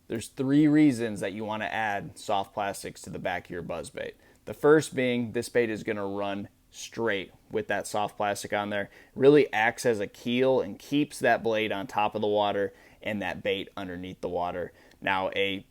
There's three reasons that you want to add soft plastics to the back of your buzzbait. The first being this bait is going to run straight with that soft plastic on there. It really acts as a keel and keeps that blade on top of the water and that bait underneath the water. Now, a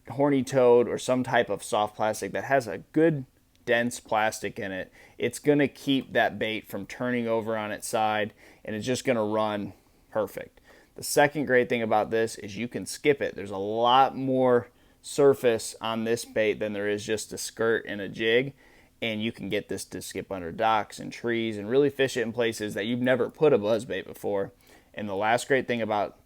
horny toad or some type of soft plastic that has a good dense plastic in it, it's going to keep that bait from turning over on its side, and it's just going to run perfect. The second great thing about this is you can skip it. There's a lot more surface on this bait than there is just a skirt and a jig, and you can get this to skip under docks and trees and really fish it in places that you've never put a buzzbait before. And the last great thing about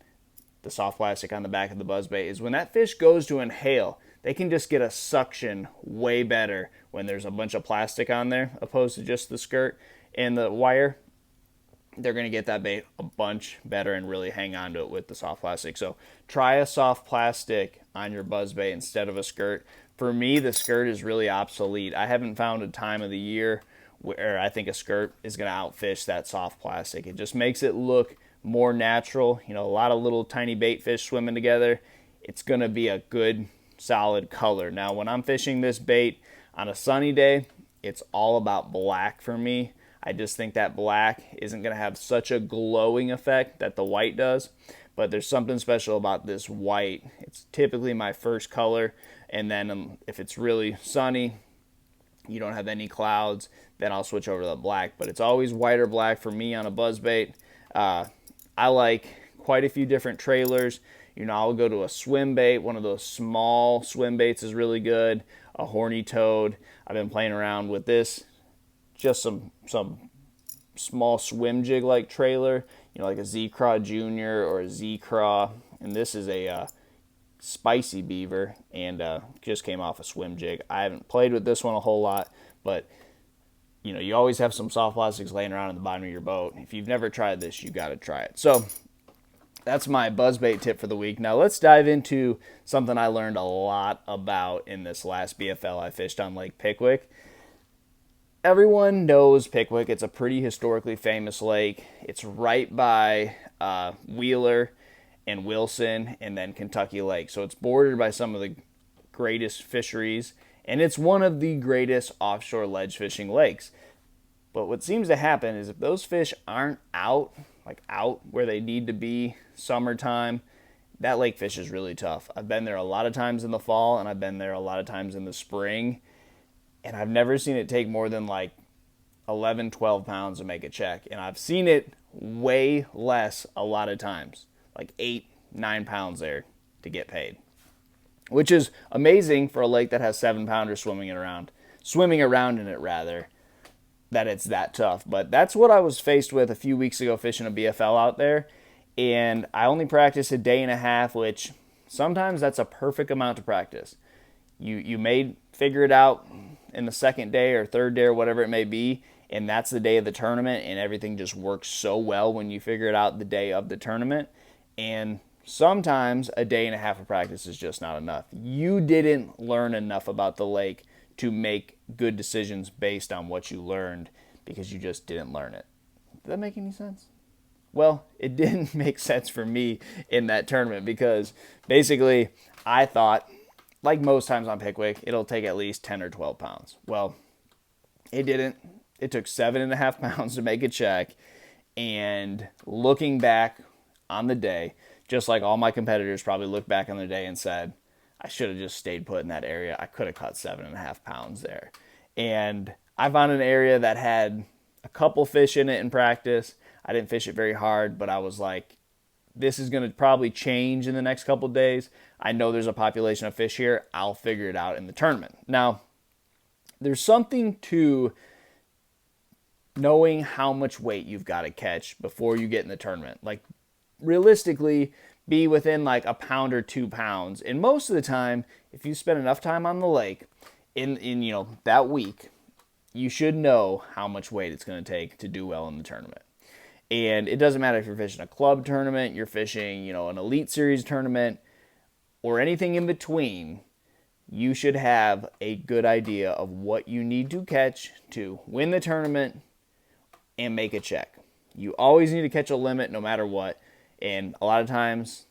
the soft plastic on the back of the buzzbait is when that fish goes to inhale, they can just get a suction way better when there's a bunch of plastic on there opposed to just the skirt and the wire. They're going to get that bait a bunch better and really hang on to it with the soft plastic. So try a soft plastic on your buzzbait instead of a skirt. For me, the skirt is really obsolete. I haven't found a time of the year where I think a skirt is going to outfish that soft plastic. It just makes it look more natural. You know, a lot of little tiny bait fish swimming together. It's going to be a good, solid color. Now, when I'm fishing this bait on a sunny day, it's all about black for me. I just think that black isn't going to have such a glowing effect that the white does. But there's something special about this white. It's typically my first color. And then if it's really sunny, you don't have any clouds, then I'll switch over to the black. But it's always white or black for me on a buzzbait. I like quite a few different trailers. You know, I'll go to a swim bait. One of those small swim baits is really good. A horny toad. I've been playing around with this. Just some small swim jig like trailer. You know, like a Z-Craw Junior or a Z-Craw. And this is a spicy beaver and just came off a swim jig. I haven't played with this one a whole lot, but you know, you always have some soft plastics laying around in the bottom of your boat. If you've never tried this, you got to try it. So that's my buzzbait tip for the week. Now let's dive into something I learned a lot about in this last BFL I fished on Lake Pickwick. Everyone knows Pickwick. It's a pretty historically famous lake. It's right by Wheeler and Wilson and then Kentucky Lake. So it's bordered by some of the greatest fisheries, and it's one of the greatest offshore ledge fishing lakes. But what seems to happen is if those fish aren't out where they need to be summertime, that lake fish is really tough. I've been there a lot of times in the fall, and I've been there a lot of times in the spring, and I've never seen it take more than like 11, 12 pounds to make a check. And I've seen it way less a lot of times, like 8, 9 pounds there to get paid, which is amazing for a lake that has 7-pounders swimming around in it rather, that it's that tough. But that's what I was faced with a few weeks ago fishing a BFL out there, and I only practiced a day and a half, which sometimes that's a perfect amount to practice. You may figure it out in the second day or third day or whatever it may be, and that's the day of the tournament, and everything just works so well when you figure it out the day of the tournament. And sometimes a day and a half of practice is just not enough. You didn't learn enough about the lake to make good decisions based on what you learned because you just didn't learn it. Did that make any sense? Well, it didn't make sense for me in that tournament because basically I thought, like most times on Pickwick, it'll take at least 10 or 12 pounds. Well, it didn't. It took 7.5 pounds to make a check. And looking back on the day, just like all my competitors probably looked back on the day and said, I should have just stayed put in that area. I could have caught 7.5 pounds there. And I found an area that had a couple fish in it in practice. I didn't fish it very hard, but I was like, this is going to probably change in the next couple of days. I know there's a population of fish here. I'll figure it out in the tournament. Now, there's something to knowing how much weight you've got to catch before you get in the tournament. Like, realistically, be within like a pound or 2 pounds. And most of the time, if you spend enough time on the lake in that week, you should know how much weight it's going to take to do well in the tournament. And it doesn't matter if you're fishing a club tournament, you're fishing, an Elite Series tournament, or anything in between. You should have a good idea of what you need to catch to win the tournament and make a check. You always need to catch a limit no matter what. And a lot of times,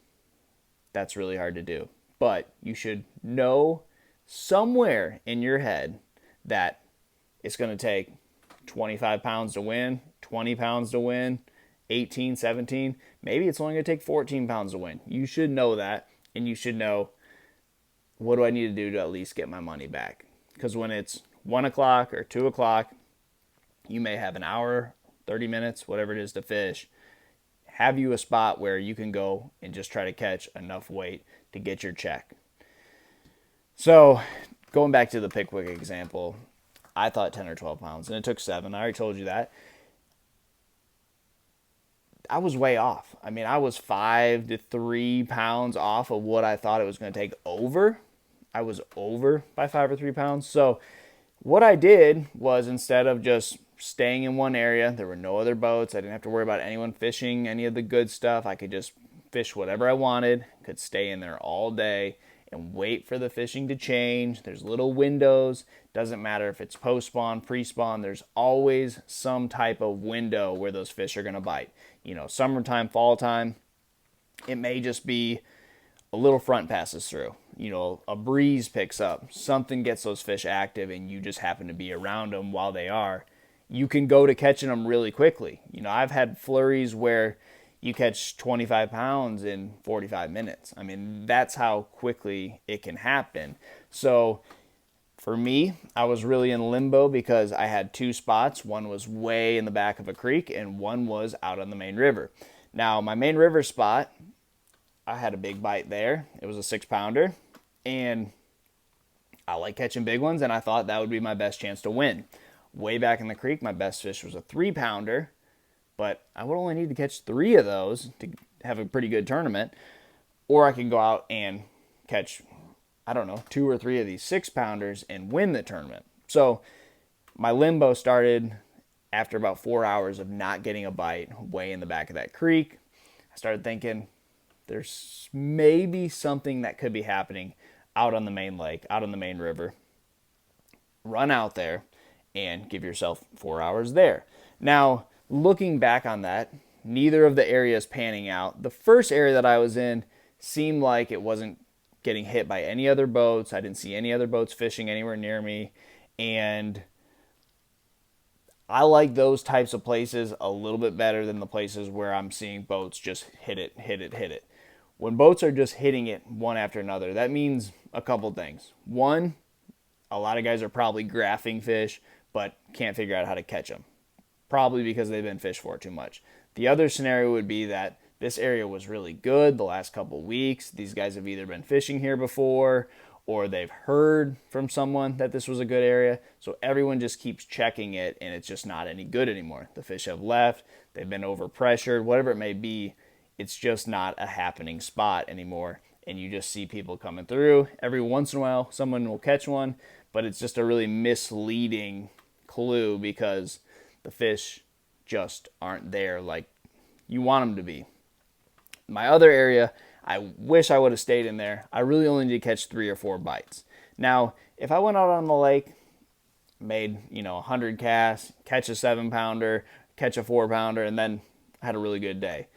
that's really hard to do. But you should know somewhere in your head that it's going to take 25 pounds to win, 20 pounds to win, 18, 17. Maybe it's only going to take 14 pounds to win. You should know that, and you should know, what do I need to do to at least get my money back? Because when it's 1 o'clock or 2 o'clock, you may have an hour, 30 minutes, whatever it is to fish. Have you a spot where you can go and just try to catch enough weight to get your check. So going back to the Pickwick example, I thought 10 or 12 pounds, and it took 7. I already told you that. I was way off. I mean, I was 5 to 3 pounds off of what I thought it was going to take over. I was over by 5 or 3 pounds. So what I did was, instead of just staying in one area, there were no other boats. I didn't have to worry about anyone fishing any of the good stuff. I could just fish whatever I wanted, could stay in there all day and wait for the fishing to change. There's little windows. Doesn't matter if it's post-spawn, pre-spawn. There's always some type of window where those fish are going to bite. You know, summertime, fall time, it may just be a little front passes through. You know, a breeze picks up. Something gets those fish active, and you just happen to be around them while they are. You can go to catching them really quickly. You know, I've had flurries where you catch 25 pounds in 45 minutes. I mean, that's how quickly it can happen. So for me, I was really in limbo because I had 2 spots. One was way in the back of a creek, and one was out on the main river. Now, my main river spot, I had a big bite there. It was a 6-pounder, and I like catching big ones, and I thought that would be my best chance to win. Way back in the creek, my best fish was a 3-pounder, but I would only need to catch 3 of those to have a pretty good tournament. Or I could go out and catch, I don't know, 2 or 3 of these 6-pounders and win the tournament. So my limbo started after about 4 hours of not getting a bite way in the back of that creek. I started thinking, there's maybe something that could be happening out on the main lake, out on the main river. Run out there and give yourself 4 hours there. Now, looking back on that, neither of the areas panning out. The first area that I was in seemed like it wasn't getting hit by any other boats. I didn't see any other boats fishing anywhere near me. And I like those types of places a little bit better than the places where I'm seeing boats just hit it, hit it, hit it. When boats are just hitting it one after another, that means a couple things. One, a lot of guys are probably graphing fish, but can't figure out how to catch them. Probably because they've been fished for too much. The other scenario would be that this area was really good the last couple weeks. These guys have either been fishing here before, or they've heard from someone that this was a good area. So everyone just keeps checking it, and it's just not any good anymore. The fish have left, they've been overpressured, whatever it may be. It's just not a happening spot anymore. And you just see people coming through. Every once in a while, someone will catch one, but it's just a really misleading clue because the fish just aren't there like you want them to be. My other area, I wish I would have stayed in there. I really only need to catch 3 or 4 bites. Now, if I went out on the lake, made, 100 casts, catch a 7-pounder, catch a 4-pounder, and then had a really good day.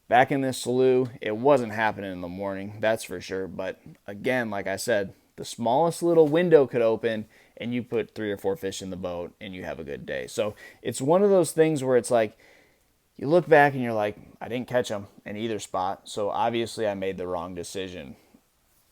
Back in this slough, it wasn't happening in the morning, that's for sure. But again, like I said, the smallest little window could open and you put 3 or 4 fish in the boat and you have a good day. So it's one of those things where it's like, you look back and you're like, I didn't catch them in either spot. So obviously I made the wrong decision.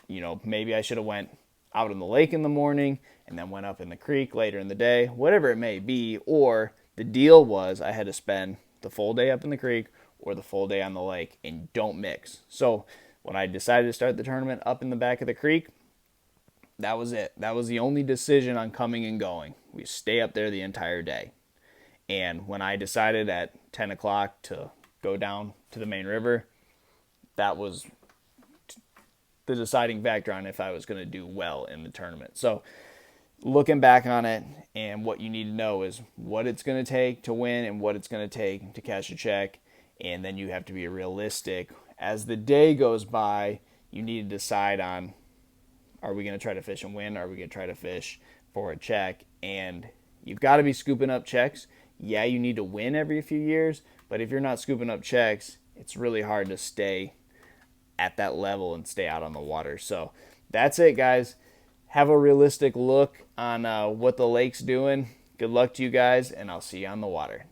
Maybe I should have went out in the lake in the morning and then went up in the creek later in the day, whatever it may be. Or the deal was I had to spend the full day up in the creek or the full day on the lake, and don't mix. So when I decided to start the tournament up in the back of the creek, that was it. That was the only decision on coming and going. We stay up there the entire day. And when I decided at 10 o'clock to go down to the main river, that was the deciding factor on if I was going to do well in the tournament. So looking back on it, and what you need to know is what it's going to take to win and what it's going to take to cash a check. And then you have to be realistic. As the day goes by, you need to decide on, are we going to try to fish and win? Are we going to try to fish for a check? And you've got to be scooping up checks. Yeah, you need to win every few years, but if you're not scooping up checks, it's really hard to stay at that level and stay out on the water. So that's it, guys. Have a realistic look on what the lake's doing. Good luck to you guys, and I'll see you on the water.